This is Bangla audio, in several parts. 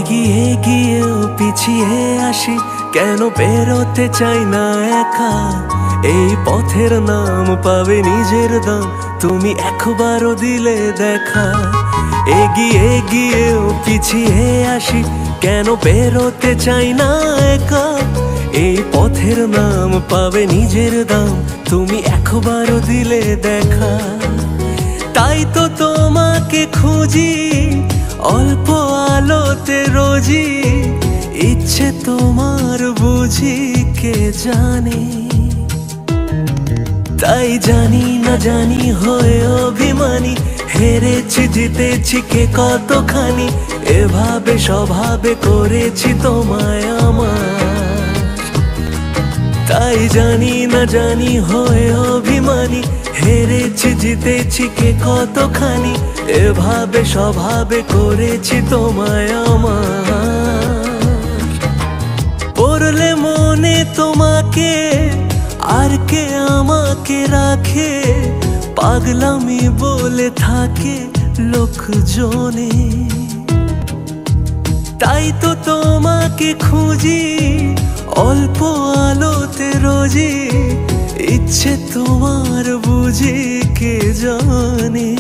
এগিয়ে গিয়েও পিছিয়ে আসি, কেন পেরোতে চাই না একা। এই পথের নাম পাবে নিজের দাম, তুমি একবারও দিলে দেখা। এগিয়ে গিয়েও পিছিয়ে আসি, কেন পেরোতে চাই না একা। এই পথের নাম পাবে নিজের দাম, তুমি একবারও দিলে দেখা। তাই তো তোমাকে খুঁজি অল্প আলোতে রোজি, ইচ্ছে তোমার বুঝি কে জানে। তাই জানি না জানি হয়ে অভিমানী, হেরেছি জিতেছি কে কতখানি, এভাবে স্বভাবে করেছি তোমায় আমার। তাই জানি না জানি হয়ে অভিমানী, হেরেছি জিতেছি কে কতখানি, এভাবে স্বভাবে করেছি তোমায় আমার। পড়লে মনে তোমাকে আর কে আমাকে রাখে, পাগলামি বলে থাকে লোকজনে। তাই তো তোমাকে খুঁজি অল্প আলোতে রোজি, ইচ্ছে তোমার বুঝি কে জানে।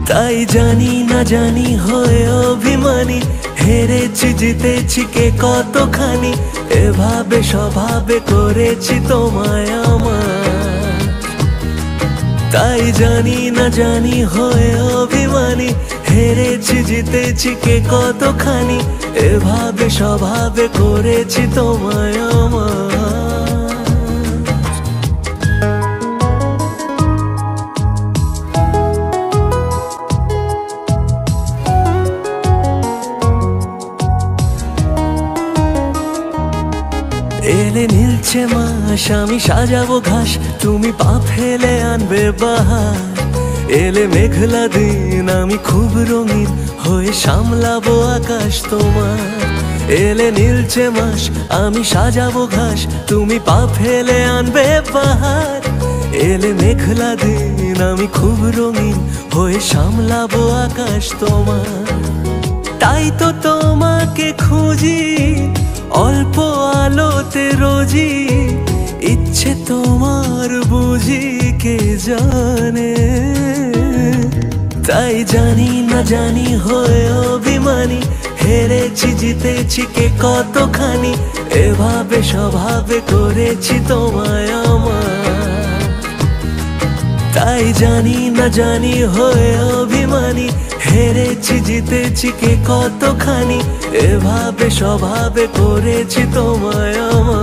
তাই জানি না জানি হয়ে অভিমানী, হেরেছি জিতেছি কে কতখানি, এভাবে স্বভাবে করেছি তোমায় আমার। তাই জানি না জানি হয়ে অভিমানী, হেরেছি জিতেছি কে কতখানি, এভাবে স্বভাবে করেছি তোমায় আমার। এলে নীলছে মাস আমি সাজাবো ঘাস, তুমি পা ফেলে আনবে বাহার। এলে মেঘলা দিন আমি খুব রঙিন হয়ে সামলাবো আকাশ তোমার। এলে নীলছে মাস আমি সাজাবো ঘাস, তুমি পা ফেলে আনবে বাহার। এলে মেঘলা দিন আমি খুব রঙিন হয়ে সামলাবো আকাশ তোমার। তাই তো তোমাকে খুঁজি অল্প আলোতে রোজি, ইচ্ছে তোমার বুঝি কে জানে। তাই জানি না জানি হয়ে অভিমানী, হেরেছি জিতেছি কে কতখানি, এভাবে স্বভাবে করেছি তোমায় আমার। তাই জানি না জানি হয়ে অভিমানী, হেরেছি জিতেছি কে কতখানি, এভাবে স্বভাবে করেছি তোমায় আমার।